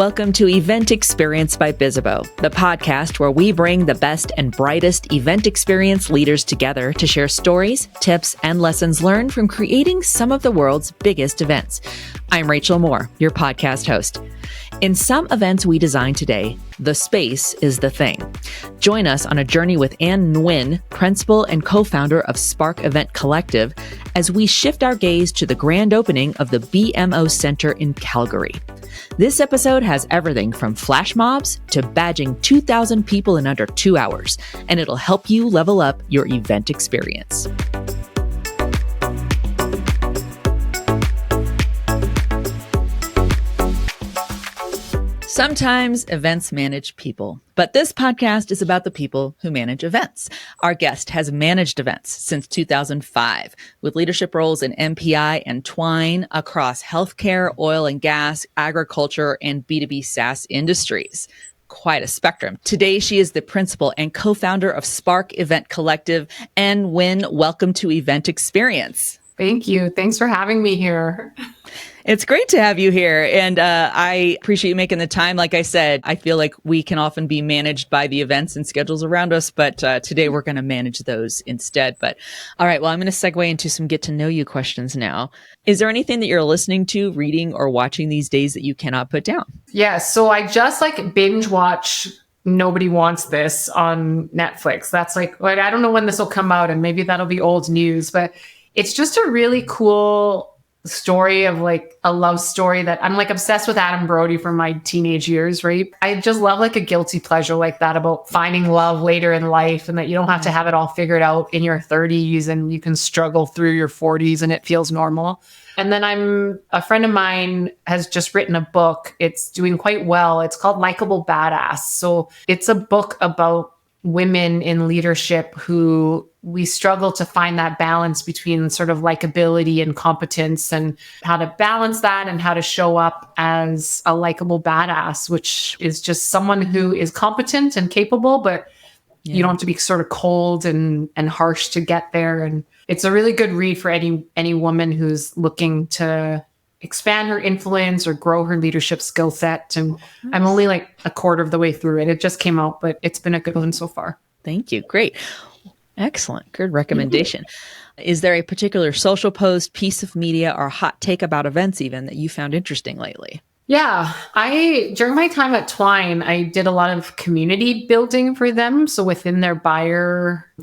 Welcome to Event Experience by Bizzabo, the podcast where we bring the best and brightest event experience leaders together to share stories, tips, and lessons learned from creating some of the world's biggest events. I'm Rachel Moore, your podcast host. In some events we design today, the space is the thing. Join us on a journey with Anh Nguyen, principal and co-founder of Spark Event Collective, as we shift our gaze to the grand opening of the BMO Centre in Calgary. This episode has everything from flash mobs to badging 2,000 people in under 2 hours, and it'll help you level up your event experience. Sometimes events manage people, but this podcast is about the people who manage events. Our guest has managed events since 2005 with leadership roles in MPI and Twine across healthcare, oil and gas, agriculture, and B2B SaaS industries. Quite a spectrum. Today, she is the principal and co-founder of Spark Event Collective. Anh Nguyen, welcome to Event Experience. Thank you. Thanks for having me here. It's great to have you here. And I appreciate you making the time. Like I said, I feel like we can often be managed by the events and schedules around us, but today we're going to manage those instead. But all right, well, I'm going to segue into some get to know you questions now. Is there anything that you're listening to, reading, or watching these days that you cannot put down? Yeah, so I just binge watch Nobody Wants This on Netflix. That's I don't know when this will come out, and maybe that'll be old news, but it's just a really cool story of a love story that I'm obsessed with Adam Brody from my teenage years, right? I just love a guilty pleasure like that about finding love later in life and that you don't have to have it all figured out in your 30s and you can struggle through your 40s and it feels normal. And then a friend of mine has just written a book. It's doing quite well. It's called Likeable Badass. So it's a book about women in leadership who we struggle to find that balance between sort of likability and competence and how to balance that and how to show up as a likable badass, which is just someone who is competent and capable, but you don't have to be sort of cold and harsh to get there. And it's a really good read for any woman who's looking to expand her influence or grow her leadership skill set. And I'm only a quarter of the way through it. It just came out, but it's been a good one so far. Thank you. Great. Excellent. Good recommendation. Is there a particular social post, piece of media, or hot take about events even that you found interesting lately? Yeah, during my time at Twine, I did a lot of community building for them. So within their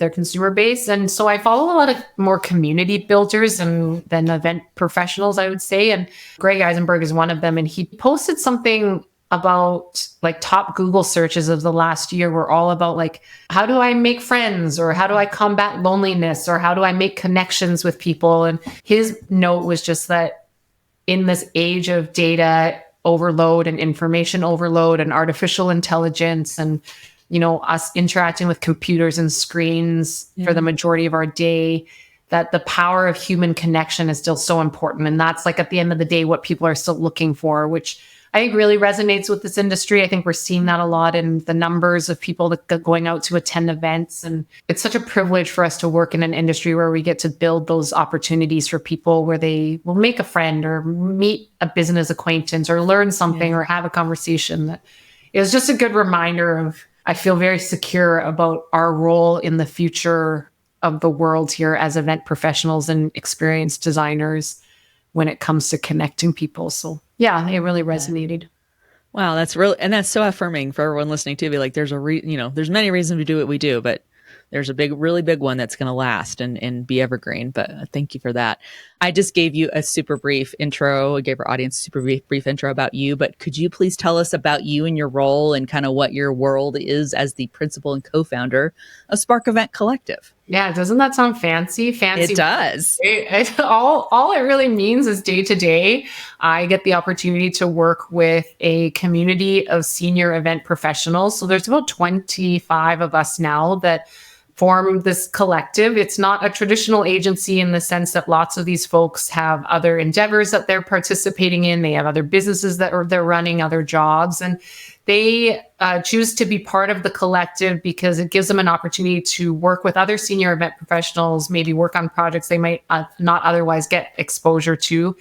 consumer base. And so I follow a lot of more community builders than event professionals, I would say. And Greg Eisenberg is one of them. And he posted something about top Google searches of the last year were all about how do I make friends, or how do I combat loneliness, or how do I make connections with people? And his note was just that in this age of data overload and information overload and artificial intelligence and, us interacting with computers and screens for the majority of our day, that the power of human connection is still so important. And that's at the end of the day, what people are still looking for, which I think really resonates with this industry. I think we're seeing that a lot in the numbers of people that are going out to attend events. And it's such a privilege for us to work in an industry where we get to build those opportunities for people where they will make a friend or meet a business acquaintance or learn something or have a conversation. That it was just a good reminder of, I feel very secure about our role in the future of the world here as event professionals and experienced designers when it comes to connecting people. So yeah, it really resonated. Wow, that's that's so affirming for everyone listening to be there's there's many reasons we do what we do, but there's a really big one that's going to last and be evergreen. But thank you for that. I just gave you a super brief intro. I gave our audience a super brief intro about you, but could you please tell us about you and your role and kind of what your world is as the principal and co-founder of Spark Event Collective? Yeah, doesn't that sound fancy? It does. All it really means is day to day, I get the opportunity to work with a community of senior event professionals. So there's about 25 of us now that form this collective. It's not a traditional agency in the sense that lots of these folks have other endeavors that they're participating in. They have other businesses that they're running, other jobs, and they choose to be part of the collective because it gives them an opportunity to work with other senior event professionals, maybe work on projects they might not otherwise get exposure to.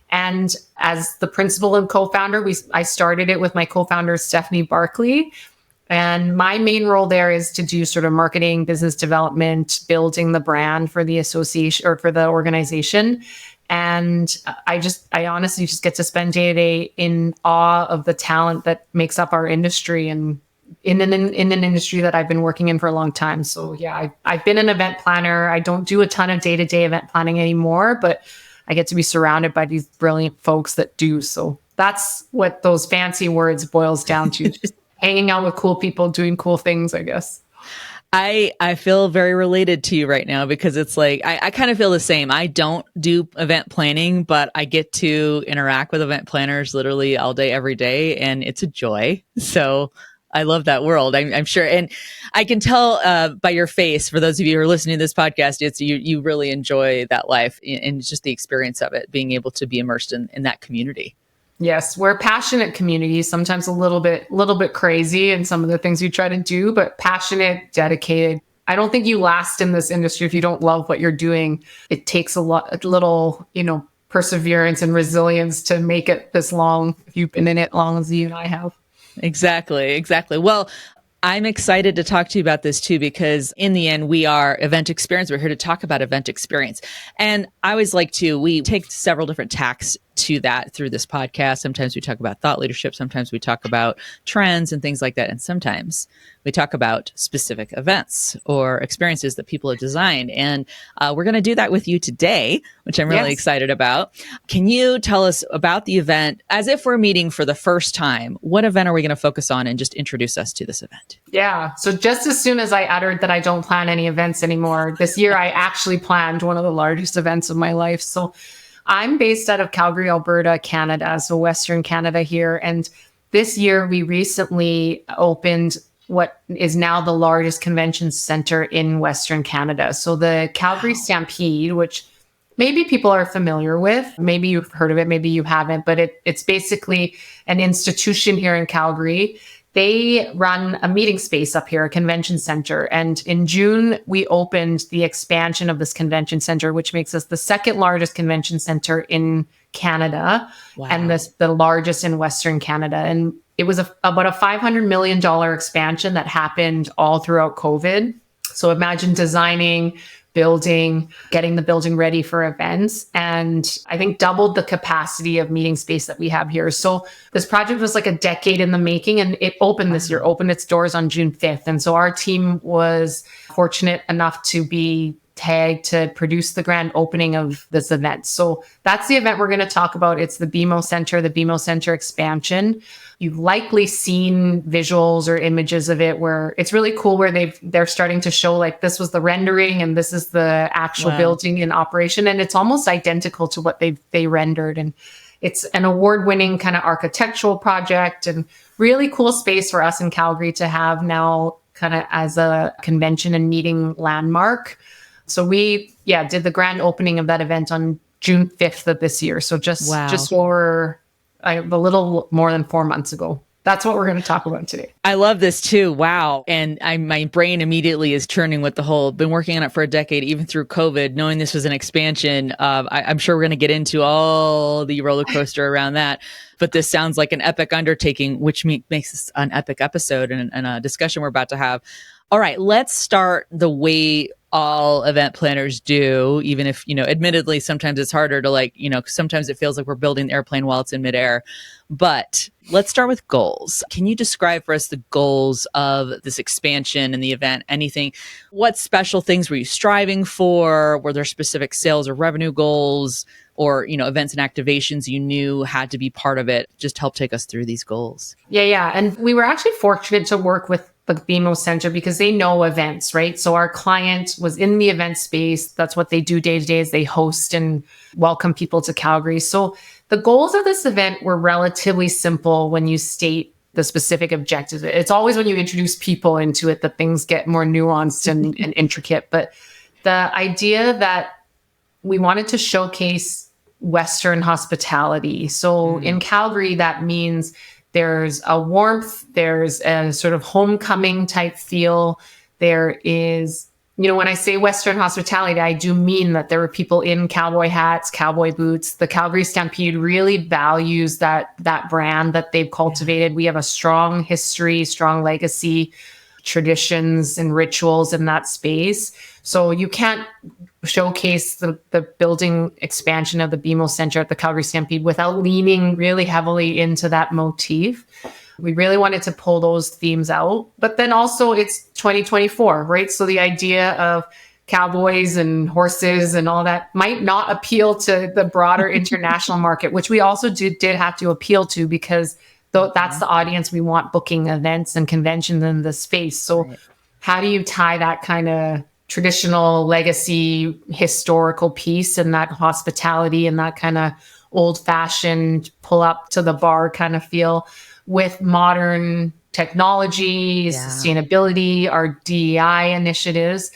And as the principal and co-founder, I started it with my co-founder, Stephanie Barkley. And my main role there is to do sort of marketing, business development, building the brand for the association or for the organization. And I honestly just get to spend day to day in awe of the talent that makes up our industry and in an industry that I've been working in for a long time. So yeah, I've been an event planner. I don't do a ton of day-to-day event planning anymore, but I get to be surrounded by these brilliant folks that do. So that's what those fancy words boils down to. Just hanging out with cool people, doing cool things, I guess. I feel very related to you right now because it's like, I kind of feel the same. I don't do event planning, but I get to interact with event planners literally all day, every day. And it's a joy. So I love that world. I'm sure. And I can tell by your face, for those of you who are listening to this podcast, it's you really enjoy that life and just the experience of it, being able to be immersed in that community. Yes, we're a passionate community, sometimes a little bit crazy in some of the things we try to do, but passionate, dedicated. I don't think you last in this industry if you don't love what you're doing. It takes a little, perseverance and resilience to make it this long, if you've been in it long as you and I have. Exactly. Well, I'm excited to talk to you about this too, because in the end, we are event experience. We're here to talk about event experience. And I always like we take several different tacks to that through this podcast. Sometimes we talk about thought leadership. Sometimes we talk about trends and things like that. And sometimes we talk about specific events or experiences that people have designed. And we're going to do that with you today, which I'm really excited about. Can you tell us about the event as if we're meeting for the first time? What event are we going to focus on and just introduce us to this event? Yeah. So just as soon as I uttered that I don't plan any events anymore, this year I actually planned one of the largest events of my life. So I'm based out of Calgary, Alberta, Canada, so Western Canada here. And this year we recently opened what is now the largest convention center in Western Canada. So the Calgary Stampede, which maybe people are familiar with, maybe you've heard of it, maybe you haven't, but it's basically an institution here in Calgary. They run a meeting space up here, a convention center. And in June, we opened the expansion of this convention center, which makes us the second largest convention center in Canada. Wow. And the largest in Western Canada. And it was about a $500 million expansion that happened all throughout COVID. So imagine designing, building, getting the building ready for events, and I think doubled the capacity of meeting space that we have here. So this project was like a decade in the making, and it opened this year, opened its doors on June 5th. And so our team was fortunate enough to be tagged to produce the grand opening of this event. So that's the event we're going to talk about. It's the BMO Centre expansion. You've likely seen visuals or images of it where it's really cool, where they're starting to show like this was the rendering and this is the actual building in operation. And it's almost identical to what they rendered. And it's an award-winning kind of architectural project and really cool space for us in Calgary to have now kind of as a convention and meeting landmark. So we, did the grand opening of that event on June 5th of this year. So just over a little more than 4 months ago. That's what we're going to talk about today. I love this too. Wow. And my brain immediately is churning with the whole, been working on it for a decade, even through COVID, knowing this was an expansion. I'm sure we're going to get into all the roller coaster around that. But this sounds like an epic undertaking, which makes this an epic episode and a discussion we're about to have. All right, let's start the way all event planners do, even if, admittedly, sometimes it's harder to sometimes it feels like we're building the airplane while it's in midair. But let's start with goals. Can you describe for us the goals of this expansion and the event? Anything? What special things were you striving for? Were there specific sales or revenue goals or, events and activations you knew had to be part of it? Just help take us through these goals. Yeah. And we were actually fortunate to work with the BMO Centre because they know events, right? So our client was in the event space. That's what they do day to day, is they host and welcome people to Calgary. So the goals of this event were relatively simple when you state the specific objectives. It's always when you introduce people into it that things get more nuanced and intricate. But the idea that we wanted to showcase Western hospitality. So in Calgary, that means there's a warmth, there's a sort of homecoming type feel. There is when I say Western hospitality, I do mean that there were people in cowboy hats, cowboy boots. The Calgary Stampede really values that brand that they've cultivated. We have a strong history, strong legacy, traditions and rituals in that space. So you can't showcase the building expansion of the BMO Centre at the Calgary Stampede without leaning really heavily into that motif. We really wanted to pull those themes out. But then also it's 2024, right? So the idea of cowboys and horses and all that might not appeal to the broader international market, which we also did have to appeal to, because that's the audience we want booking events and conventions in the space. So how do you tie that kind of traditional legacy historical piece and that hospitality and that kind of old fashioned pull up to the bar kind of feel with modern technology, sustainability, our DEI initiatives,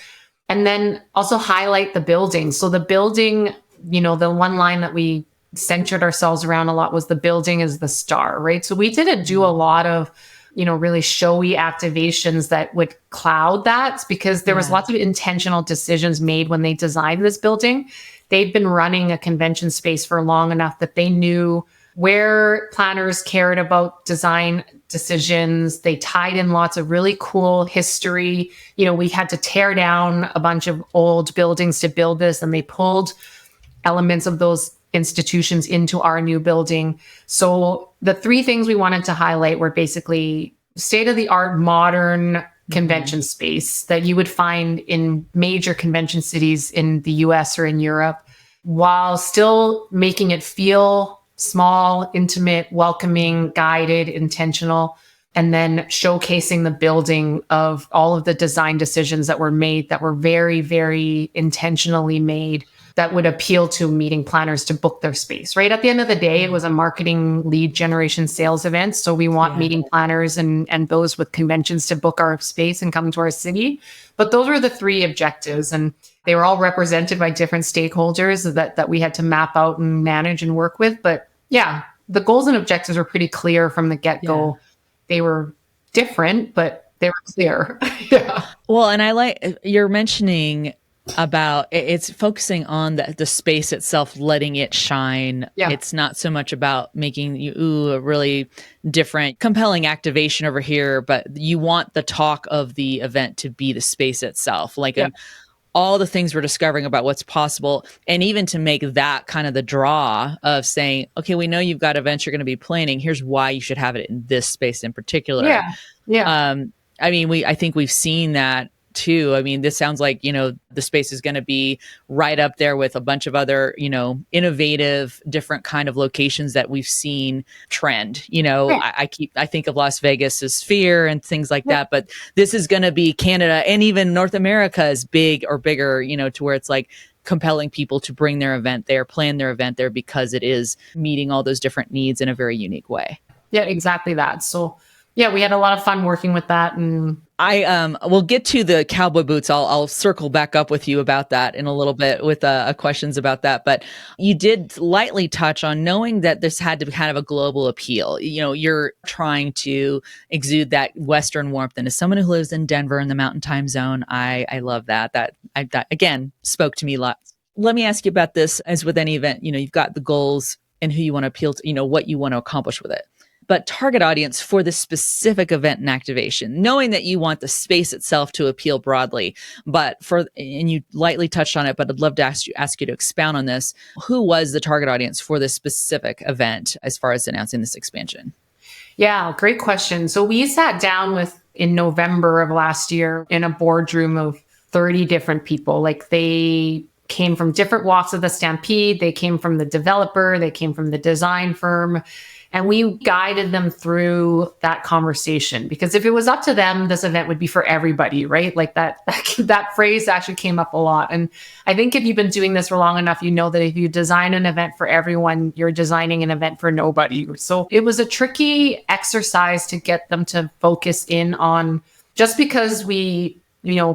and then also highlight the building. So the building, the one line that we centered ourselves around a lot was the building is the star, right? So we didn't do a lot of, really showy activations that would cloud that, because there was lots of intentional decisions made when they designed this building. They'd been running a convention space for long enough that they knew where planners cared about design decisions. They tied in lots of really cool history. We had to tear down a bunch of old buildings to build this, and they pulled elements of those institutions into our new building. So the three things we wanted to highlight were basically state-of-the-art modern convention space that you would find in major convention cities in the US or in Europe, while still making it feel small, intimate, welcoming, guided, intentional, and then showcasing the building of all of the design decisions that were made that were very, very intentionally made that would appeal to meeting planners to book their space, right? At the end of the day, it was a marketing lead generation sales event. So we want meeting planners and those with conventions to book our space and come to our city. But those were the three objectives. And they were all represented by different stakeholders that we had to map out and manage and work with. But yeah, the goals and objectives were pretty clear from the get-go. Yeah. They were different, but they were clear. Yeah. Well, and I like you're mentioning about it's focusing on the space itself, letting it shine. Yeah. It's not so much about making a really different, compelling activation over here, but you want the talk of the event to be the space itself. Like all the things we're discovering about what's possible, and even to make that kind of the draw of saying, okay, we know you've got events you're going to be planning. Here's why you should have it in this space in particular. Yeah. Yeah. I think we've seen that too. I mean, this sounds like, the space is going to be right up there with a bunch of other, innovative, different kind of locations that we've seen trend. I think of Las Vegas as Sphere and things like that, but this is going to be Canada and even North America is big or bigger, to where it's like compelling people to bring their event there, plan their event there, because it is meeting all those different needs in a very unique way. Yeah, exactly that. So yeah, we had a lot of fun working with that. And I will get to the cowboy boots. I'll circle back up with you about that in a little bit with questions about that. But you did lightly touch on knowing that this had to be kind of a global appeal. You're trying to exude that Western warmth. And as someone who lives in Denver in the Mountain Time Zone, I love that. That again spoke to me lots. Let me ask you about this. As with any event, you've got the goals and who you want to appeal to, what you want to accomplish with it. But target audience for this specific event and activation, knowing that you want the space itself to appeal broadly, and you lightly touched on it, but I'd love to ask you to expound on this. Who was the target audience for this specific event as far as announcing this expansion? Yeah, great question. So we sat down in November of last year in a boardroom of 30 different people. Like they came from different walks of the Stampede. They came from the developer. They came from the design firm. And we guided them through that conversation, because if it was up to them, this event would be for everybody, right? Like that phrase actually came up a lot. And I think if you've been doing this for long enough, you know that if you design an event for everyone, you're designing an event for nobody. So it was a tricky exercise to get them to focus in on, just because we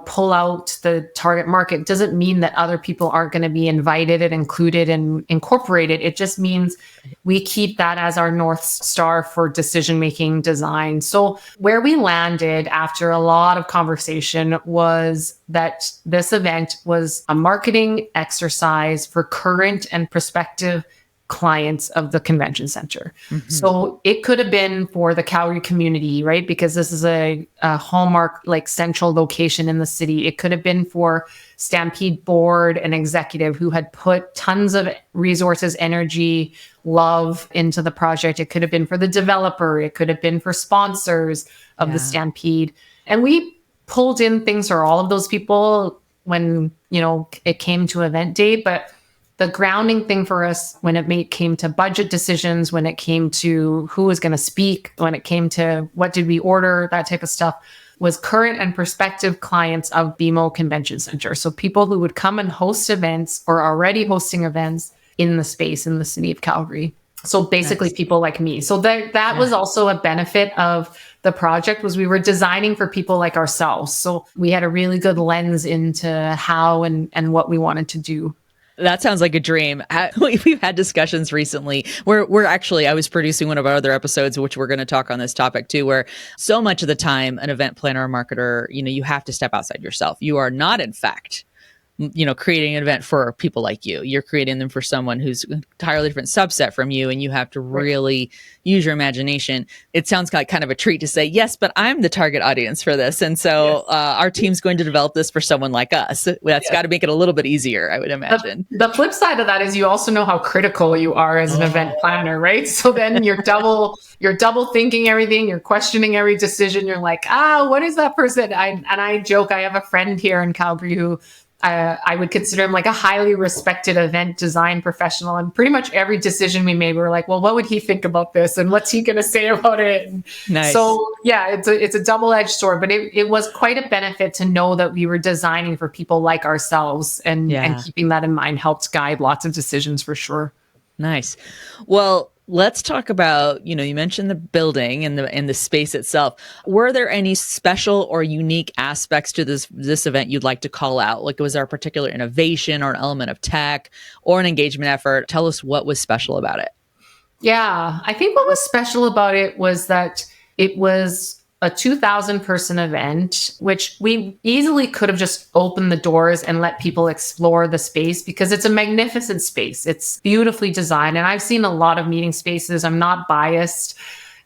pull out the target market doesn't mean that other people aren't going to be invited and included and incorporated. It just means we keep that as our North Star for decision-making design. So where we landed after a lot of conversation was that this event was a marketing exercise for current and prospective clients of the convention center. Mm-hmm. So it could have been for the Calgary community, right? Because this is a hallmark, like central location in the city. It could have been for Stampede board and executive who had put tons of resources, energy, love into the project. It could have been for the developer. It could have been for sponsors of the Stampede. And we pulled in things for all of those people when, it came to event day. But the grounding thing for us when it came to budget decisions, when it came to who was going to speak, when it came to what did we order, that type of stuff, was current and prospective clients of BMO Convention Center. So people who would come and host events or already hosting events in the space in the city of Calgary. So basically people like me. So that was also a benefit of the project, was we were designing for people like ourselves. So we had a really good lens into how and what we wanted to do. That sounds like a dream. We've had discussions recently where I was producing one of our other episodes, which we're going to talk on this topic too, where so much of the time an event planner or marketer, you have to step outside yourself. You are not, in fact, creating an event for people like you. You're creating them for someone who's an entirely different subset from you, and you have to really use your imagination. It sounds like kind of a treat to say, yes, but I'm the target audience for this. And so our team's going to develop this for someone like us. That's got to make it a little bit easier, I would imagine. The flip side of that is you also know how critical you are as an event planner, right? So then you're double thinking everything. You're questioning every decision. You're like, what is that person? I joke, I have a friend here in Calgary who I would consider him like a highly respected event design professional. And pretty much every decision we made, we were like, well, what would he think about this? And what's he going to say about it? Nice. So yeah, it's a double-edged sword, but it was quite a benefit to know that we were designing for people like ourselves, and keeping that in mind helped guide lots of decisions for sure. Nice. Well, let's talk about, you mentioned the building and the space itself. Were there any special or unique aspects to this event you'd like to call out? Like, was there a particular innovation or an element of tech or an engagement effort? Tell us what was special about it. Yeah, I think what was special about it was that it was a 2,000 person event, which we easily could have just opened the doors and let people explore the space, because it's a magnificent space. It's beautifully designed. And I've seen a lot of meeting spaces. I'm not biased.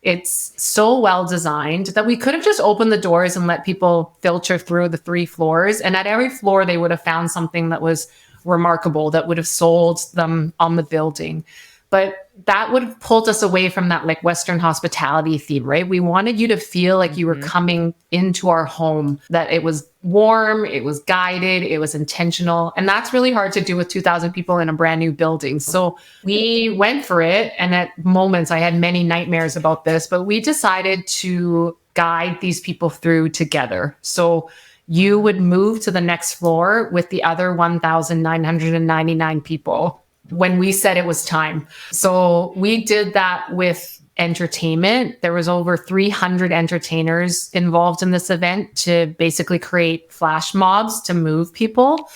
It's so well designed that we could have just opened the doors and let people filter through the 3 floors. And at every floor, they would have found something that was remarkable, that would have sold them on the building. But that would have pulled us away from that like Western hospitality theme, right? We wanted you to feel like you were coming into our home, that it was warm, it was guided, it was intentional. And that's really hard to do with 2,000 people in a brand new building. So we went for it. And at moments, I had many nightmares about this, but we decided to guide these people through together. So you would move to the next floor with the other 1,999 people when we said it was time. So we did that with entertainment. There was over 300 entertainers involved in this event to basically create flash mobs to move people.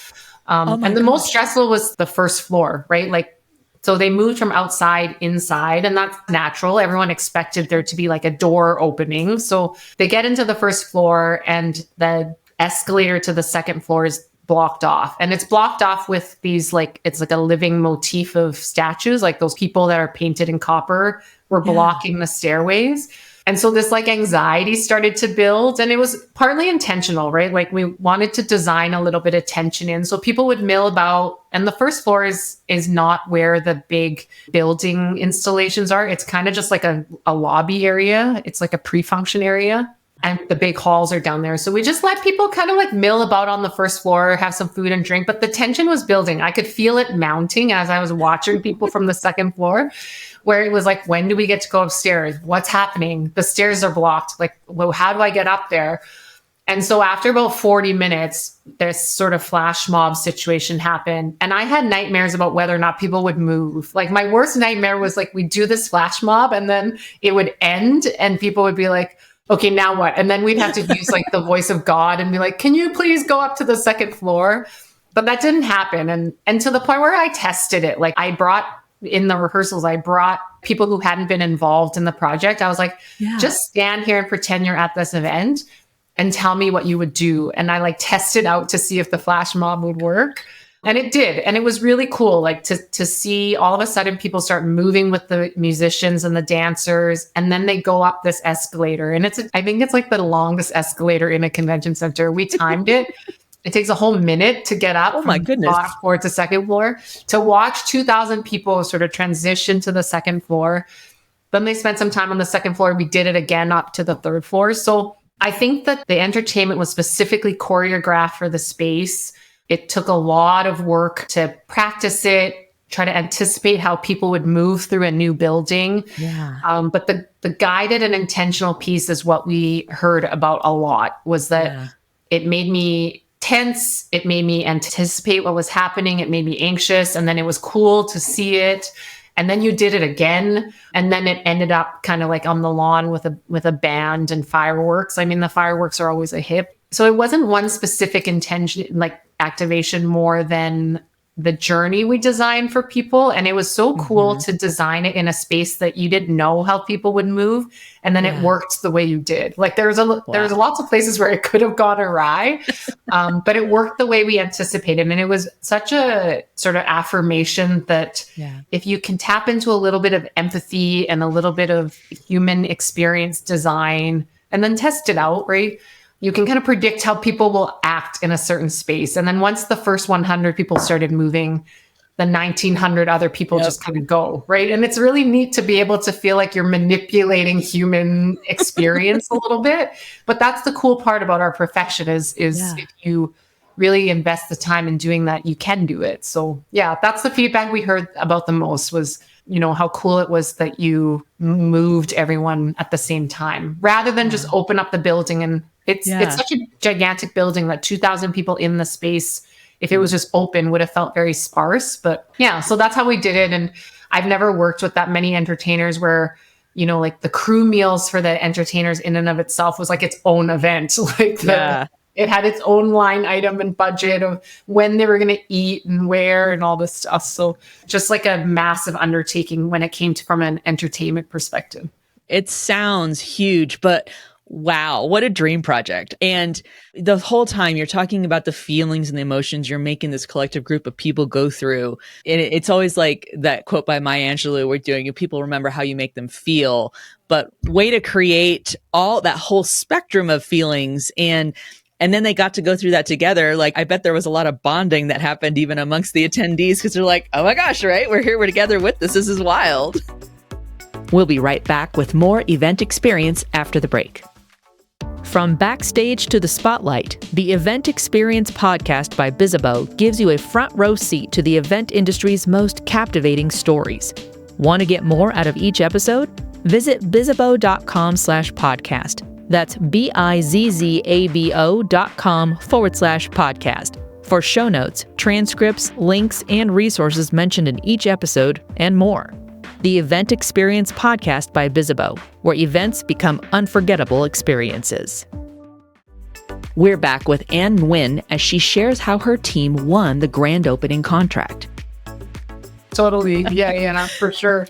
And the most stressful was the first floor, right? Like, so they moved from outside inside, and that's natural. Everyone expected there to be like a door opening. So they get into the first floor, and the escalator to the second floor is blocked off. And it's blocked off with these, like, it's like a living motif of statues, like those people that are painted in copper were blocking the stairways. And so this like anxiety started to build, and it was partly intentional, right? Like we wanted to design a little bit of tension in so people would mill about. And the first floor is not where the big building installations are. It's kind of just like a lobby area. It's like a pre-function area. And the big halls are down there. So we just let people kind of like mill about on the first floor, have some food and drink. But the tension was building. I could feel it mounting as I was watching people from the second floor, where it was like, when do we get to go upstairs? What's happening? The stairs are blocked. Like, well, how do I get up there? And so after about 40 minutes, this sort of flash mob situation happened. And I had nightmares about whether or not people would move. Like my worst nightmare was like, we do this flash mob and then it would end and people would be like, okay, now what? And then we'd have to use like the voice of God and be like, can you please go up to the second floor? But that didn't happen. And to the point where I tested it, like in the rehearsals, I brought people who hadn't been involved in the project. I was like, just stand here and pretend you're at this event and tell me what you would do. And I like tested out to see if the flash mob would work. And it did. And it was really cool, like to see all of a sudden people start moving with the musicians and the dancers. And then they go up this escalator. And I think it's like the longest escalator in a convention center. We timed it. It takes a whole minute to get up. Oh my goodness. From bottom floor to second floor to watch 2,000 people sort of transition to the second floor. Then they spent some time on the second floor. We did it again up to the third floor. So I think that the entertainment was specifically choreographed for the space. It took a lot of work to practice it, try to anticipate how people would move through a new building. Yeah. But the guided and intentional piece is what we heard about a lot, was that it made me tense. It made me anticipate what was happening. It made me anxious. And then it was cool to see it. And then you did it again. And then it ended up kind of like on the lawn with a band and fireworks. I mean, the fireworks are always a hit. So it wasn't one specific intention, like activation, more than the journey we designed for people. And it was so cool to design it in a space that you didn't know how people would move. And then it worked the way you did. Like there was lots of places where it could have gone awry, but it worked the way we anticipated. And it was such a sort of affirmation that if you can tap into a little bit of empathy and a little bit of human experience design and then test it out, right? You can kind of predict how people will act in a certain space. And then once the first 100 people started moving, the 1,900 other people just kind of go, right? And it's really neat to be able to feel like you're manipulating human experience a little bit. But that's the cool part about our profession is if you really invest the time in doing that, you can do it. So yeah, that's the feedback we heard about the most was, you know, how cool it was that you moved everyone at the same time rather than just open up the building. And it's such a gigantic building that 2,000 people in the space, if it was just open, would have felt very sparse. But yeah, so that's how we did it. And I've never worked with that many entertainers where, you know, like the crew meals for the entertainers in and of itself was like its own event. Like it had its own line item and budget of when they were going to eat and where and all this stuff. So just like a massive undertaking when it came from an entertainment perspective. It sounds huge, but wow, what a dream project. And the whole time you're talking about the feelings and the emotions you're making this collective group of people go through. And it's always like that quote by Maya Angelou, we're doing it, people remember how you make them feel, but way to create all that whole spectrum of feelings. And then they got to go through that together. Like, I bet there was a lot of bonding that happened even amongst the attendees because they're like, oh my gosh, right? We're here, we're together with this. This is wild. We'll be right back with more event experience after the break. From backstage to the spotlight, the Event Experience podcast by Bizzabo gives you a front row seat to the event industry's most captivating stories. Want to get more out of each episode? Visit bizzabo.com/podcast. That's bizzabo.com/podcast for show notes, transcripts, links, and resources mentioned in each episode, and more. The Event Experience podcast by Bizzabo, where events become unforgettable experiences. We're back with Anh Nguyen as she shares how her team won the grand opening contract. Totally. Yeah, for sure.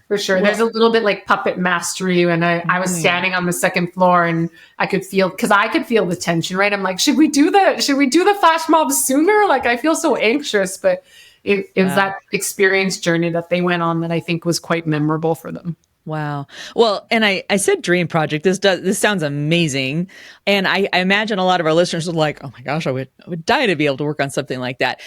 For sure. There's a little bit like puppet mastery when I was standing on the second floor and I could feel the tension, right? I'm like, should we do the flash mob sooner? Like, I feel so anxious, but it was that experience journey that they went on that I think was quite memorable for them. Wow. Well, and I said dream project. This sounds amazing. And I imagine a lot of our listeners are like, oh my gosh, I would die to be able to work on something like that.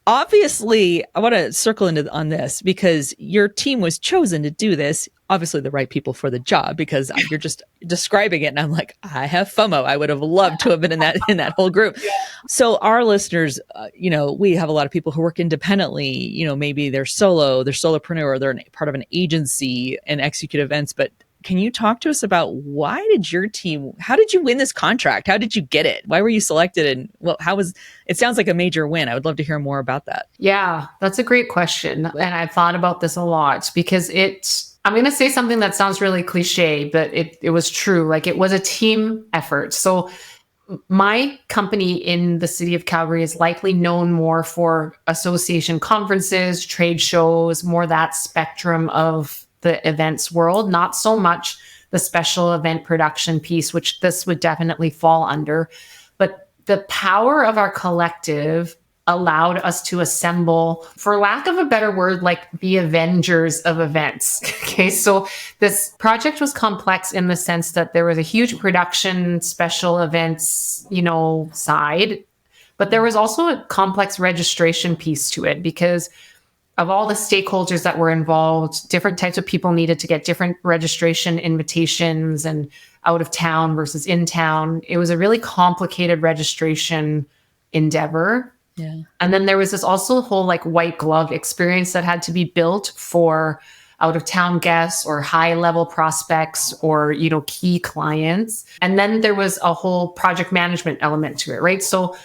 Obviously, I want to circle on this because your team was chosen to do this. Obviously, the right people for the job, because you're just describing it, and I'm like, I have FOMO. I would have loved to have been in that whole group. Yeah. So our listeners, we have a lot of people who work independently. Maybe they're solopreneur, they're part of an agency and execute events, but. Can you talk to us about how did you win this contract? How did you get it? Why were you selected? And it sounds like a major win. I would love to hear more about that. Yeah, that's a great question. And I've thought about this a lot because I'm going to say something that sounds really cliche, but it was true. Like it was a team effort. So my company in the city of Calgary is likely known more for association conferences, trade shows, more that spectrum of the events world, not so much the special event production piece, which this would definitely fall under. But the power of our collective allowed us to assemble, for lack of a better word, like the Avengers of events. Okay, so this project was complex in the sense that there was a huge production, special events, side, but there was also a complex registration piece to it because of all the stakeholders that were involved. Different types of people needed to get different registration invitations, and out of town versus in town. It was a really complicated registration endeavor. Yeah. And then there was this also whole like white glove experience that had to be built for out of town guests or high level prospects or, key clients. And then there was a whole project management element to it, right? So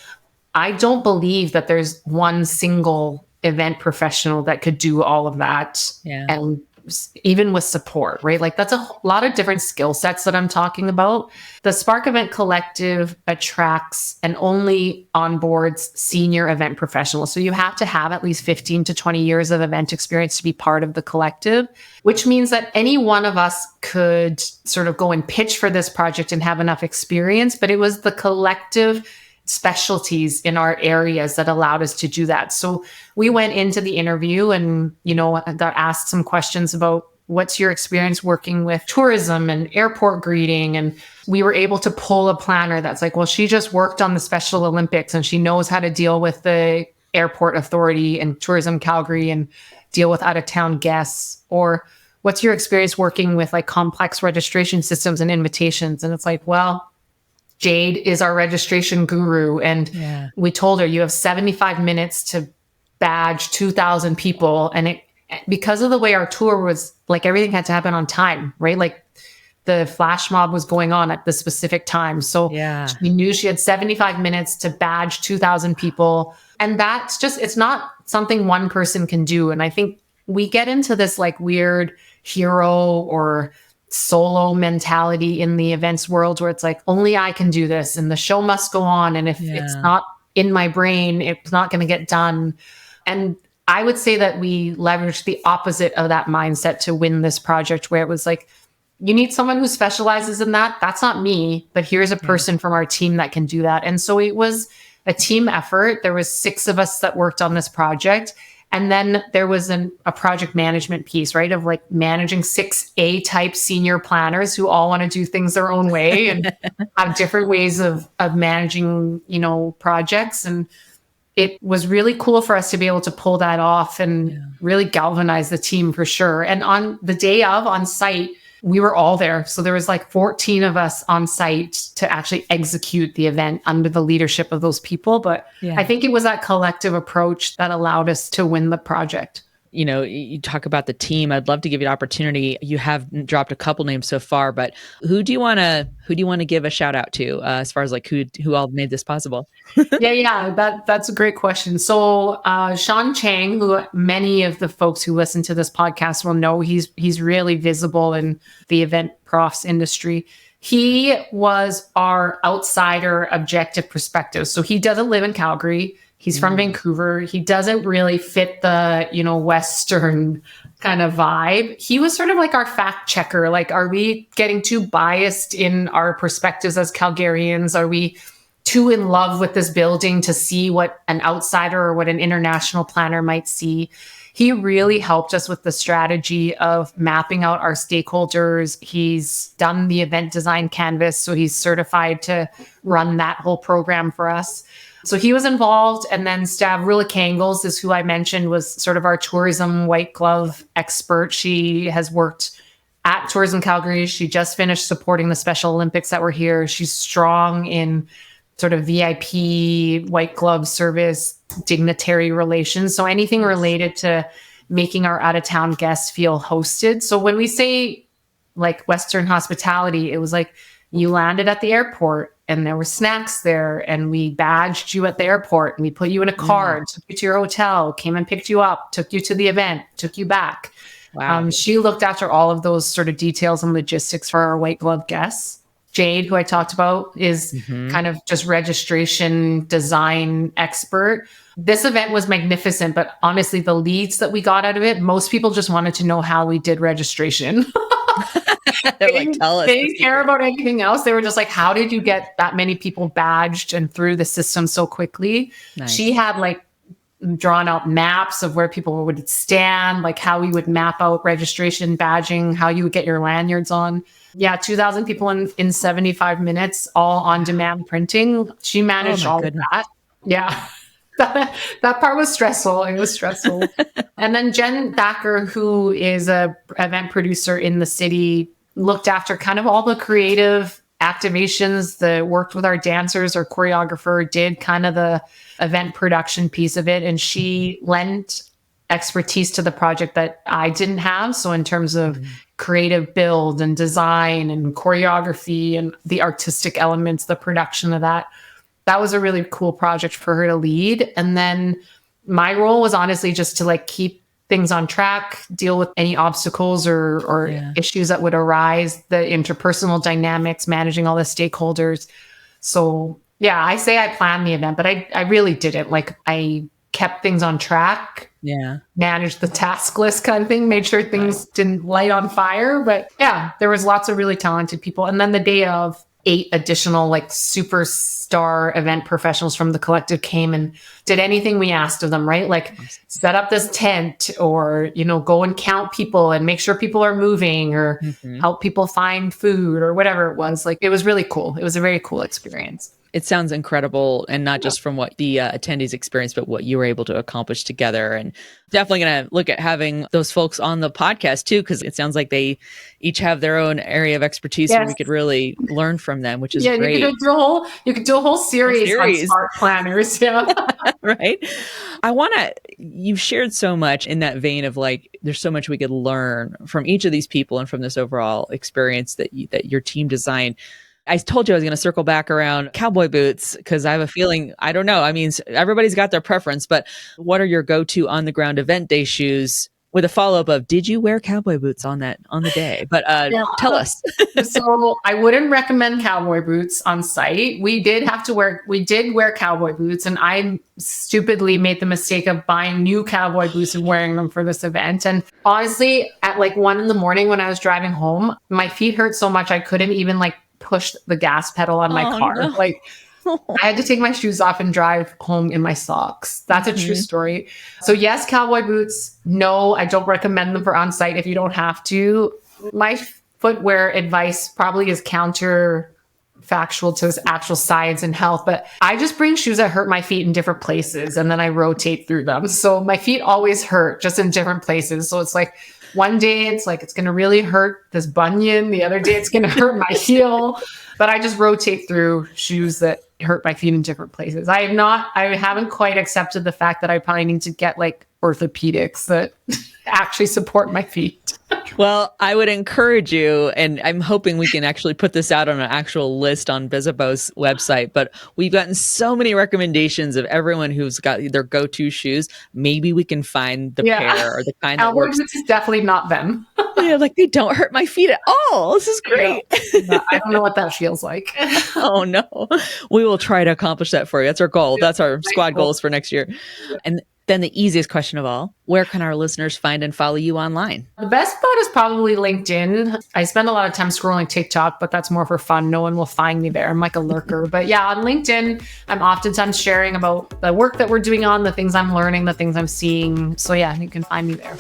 I don't believe that there's one single event professional that could do all of that. Yeah. And even with support, right? Like that's a lot of different skill sets that I'm talking about. The Spark Event Collective attracts and only onboards senior event professionals. So you have to have at least 15 to 20 years of event experience to be part of the collective, which means that any one of us could sort of go and pitch for this project and have enough experience. But it was the collective specialties in our areas that allowed us to do that. So we went into the interview and, that asked some questions about what's your experience working with tourism and airport greeting. And we were able to pull a planner that's like, well, she just worked on the Special Olympics and she knows how to deal with the airport authority and Tourism Calgary and deal with out of town guests. Or what's your experience working with like complex registration systems and invitations? And it's like, well, Jade is our registration guru. And we told her, you have 75 minutes to badge 2,000 people. And because of the way our tour was, like everything had to happen on time, right? Like the flash mob was going on at the specific time. So she knew she had 75 minutes to badge 2,000 people. And that's it's not something one person can do. And I think we get into this like weird hero or solo mentality in the events world where it's like, only I can do this and the show must go on. And if it's not in my brain, it's not going to get done. And I would say that we leveraged the opposite of that mindset to win this project, where it was like, you need someone who specializes in that. That's not me, but here's a person from our team that can do that. And so it was a team effort. There was 6 of us that worked on this project. And then there was a project management piece, right? Of like managing 6 A-type senior planners who all want to do things their own way and have different ways of managing, projects. And it was really cool for us to be able to pull that off and really galvanize the team for sure. And on the day of on site, we were all there. So there was like 14 of us on site to actually execute the event under the leadership of those people. But I think it was that collective approach that allowed us to win the project. You talk about the team. I'd love to give you an opportunity. You have dropped a couple names so far, but who do you want to give a shout out to as far as like who all made this possible? That's a great question. So Sean Chang, who many of the folks who listen to this podcast will know, he's really visible in the event profs industry. He was our outsider objective perspective. So he doesn't live in Calgary. He's from Vancouver. He doesn't really fit the, Western kind of vibe. He was sort of like our fact checker. Like, are we getting too biased in our perspectives as Calgarians? Are we too in love with this building to see what an outsider or what an international planner might see? He really helped us with the strategy of mapping out our stakeholders. He's done the event design canvas, so he's certified to run that whole program for us. So he was involved. And then Stavrula Kangles is who I mentioned was sort of our tourism white glove expert. She has worked at Tourism Calgary. She just finished supporting the Special Olympics that were here. She's strong in sort of VIP, white glove service, dignitary relations. So anything related to making our out-of-town guests feel hosted. So when we say like Western hospitality, it was like you landed at the airport and there were snacks there and we badged you at the airport and we put you in a car, took you to your hotel, came and picked you up, took you to the event, took you back. Wow. She looked after all of those sort of details and logistics for our white glove guests. Jade, who I talked about, is kind of just registration design expert. This event was magnificent, but honestly, the leads that we got out of it, most people just wanted to know how we did registration. They're like, tell us. They didn't care about anything else. They were just like, how did you get that many people badged and through the system so quickly? Nice. She had like drawn out maps of where people would stand, like how we would map out registration badging, how you would get your lanyards on. Yeah, 2,000 people in 75 minutes, all on demand printing. She managed all of that. Yeah. That part was stressful. It was stressful. And then Jen Thacker, who is a event producer in the city, looked after kind of all the creative activations, worked with our dancers. Our choreographer did kind of the event production piece of it. And she lent expertise to the project that I didn't have. So in terms of creative build and design and choreography and the artistic elements, the production of that was a really cool project for her to lead. And then my role was honestly just to like keep things on track, deal with any obstacles or issues that would arise, the interpersonal dynamics, managing all the stakeholders. So yeah, I say I planned the event, but I really didn't. Like I kept things on track, managed the task list kind of thing, made sure things didn't light on fire. But yeah, there was lots of really talented people. And then the day of, 8 additional like superstar event professionals from the collective came and did anything we asked of them, right? Like set up this tent or, go and count people and make sure people are moving or help people find food or whatever it was. Like it was really cool. It was a very cool experience. It sounds incredible, and not just from what the attendees experienced, but what you were able to accomplish together. And definitely going to look at having those folks on the podcast too, because it sounds like they each have their own area of expertise, and we could really learn from them, which is great. You could do a whole series on smart planners. Yeah, right. You've shared so much in that vein of like, there's so much we could learn from each of these people and from this overall experience that your team designed. I told you I was going to circle back around cowboy boots because I have a feeling, I don't know. I mean, everybody's got their preference, but what are your go-to on the ground event day shoes with a follow-up of, did you wear cowboy boots on the day? But tell us. So I wouldn't recommend cowboy boots on site. We did wear cowboy boots, and I stupidly made the mistake of buying new cowboy boots and wearing them for this event. And honestly, at like 1 a.m. when I was driving home, my feet hurt so much I couldn't even like push the gas pedal on my car. No. Like I had to take my shoes off and drive home in my socks. That's a true story. So yes, cowboy boots. No, I don't recommend them for on-site if you don't have to. My footwear advice probably is counterfactual to actual science and health, but I just bring shoes that hurt my feet in different places and then I rotate through them. So my feet always hurt just in different places. So it's like, one day it's like, it's going to really hurt this bunion. The other day it's going to hurt my heel, but I just rotate through shoes that hurt my feet in different places. I haven't quite accepted the fact that I probably need to get like orthopedics that actually support my feet. Well, I would encourage you, and I'm hoping we can actually put this out on an actual list on Bizzabo's website, but we've gotten so many recommendations of everyone who's got their go-to shoes. Maybe we can find the pair or the kind that works. It's definitely not them. Yeah, like they don't hurt my feet at all. This is great. Yeah. I don't know what that feels like. Oh no. We will try to accomplish that for you. That's our goal. That's our squad goals for next year. And then the easiest question of all, where can our listeners find and follow you online? The best spot is probably LinkedIn. I spend a lot of time scrolling TikTok, but that's more for fun. No one will find me there. I'm like a lurker. But yeah, on LinkedIn, I'm oftentimes sharing about the work that we're doing on, the things I'm learning, the things I'm seeing. So yeah, you can find me there.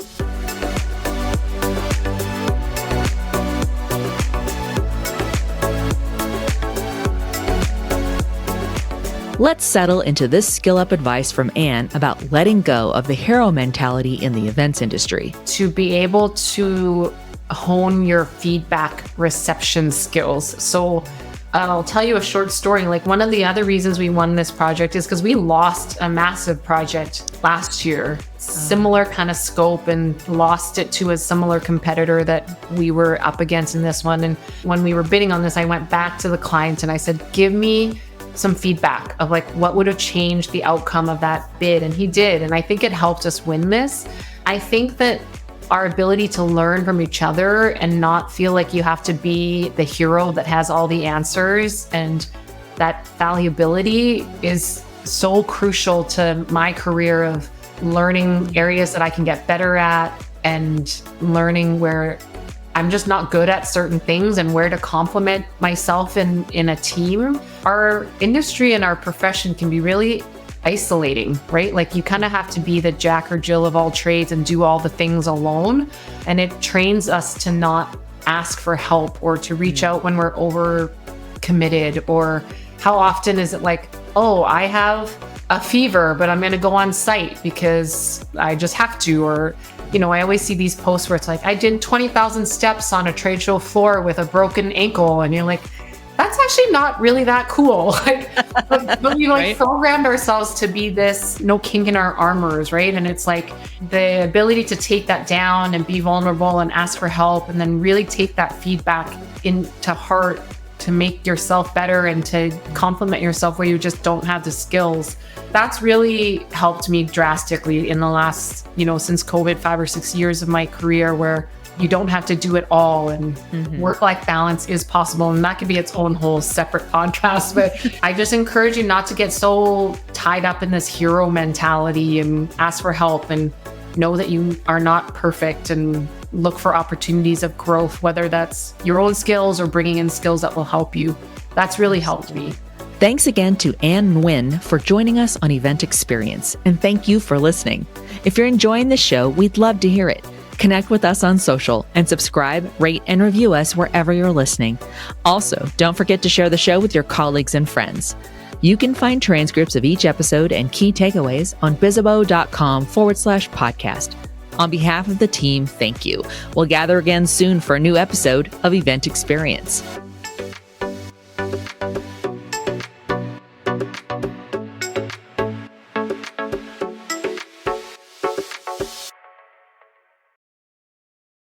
Let's settle into this skill up advice from Anne about letting go of the hero mentality in the events industry. To be able to hone your feedback reception skills. So I'll tell you a short story. Like one of the other reasons we won this project is because we lost a massive project last year, similar kind of scope, and lost it to a similar competitor that we were up against in this one. And when we were bidding on this, I went back to the client and I said, give me some feedback of like what would have changed the outcome of that bid. And he did. And I think it helped us win this. I think that our ability to learn from each other and not feel like you have to be the hero that has all the answers. And that fallibility is so crucial to my career of learning areas that I can get better at and learning where I'm just not good at certain things and where to complement myself in a team. Our industry and our profession can be really isolating, right? Like you kind of have to be the Jack or Jill of all trades and do all the things alone. And it trains us to not ask for help or to reach out when we're over committed. Or how often is it like, oh, I have a fever, but I'm going to go on site because I just have to. Or, I always see these posts where it's like, I did 20,000 steps on a trade show floor with a broken ankle. And you're like, that's actually not really that cool. But we Right? programmed ourselves to be this no kink in our armors, right? And it's like the ability to take that down and be vulnerable and ask for help and then really take that feedback into heart to make yourself better and to compliment yourself where you just don't have the skills. That's really helped me drastically in the last, since COVID, 5 or 6 years of my career, where you don't have to do it all, and work-life balance is possible. And that could be its own whole separate podcast. But I just encourage you not to get so tied up in this hero mentality and ask for help and know that you are not perfect and look for opportunities of growth, whether that's your own skills or bringing in skills that will help you. That's really helped me. Thanks again to Anh Nguyen for joining us on Event Experience. And thank you for listening. If you're enjoying the show, we'd love to hear it. Connect with us on social and subscribe, rate, and review us wherever you're listening. Also, don't forget to share the show with your colleagues and friends. You can find transcripts of each episode and key takeaways on bizzabo.com/podcast. On behalf of the team, thank you. We'll gather again soon for a new episode of Event Experience.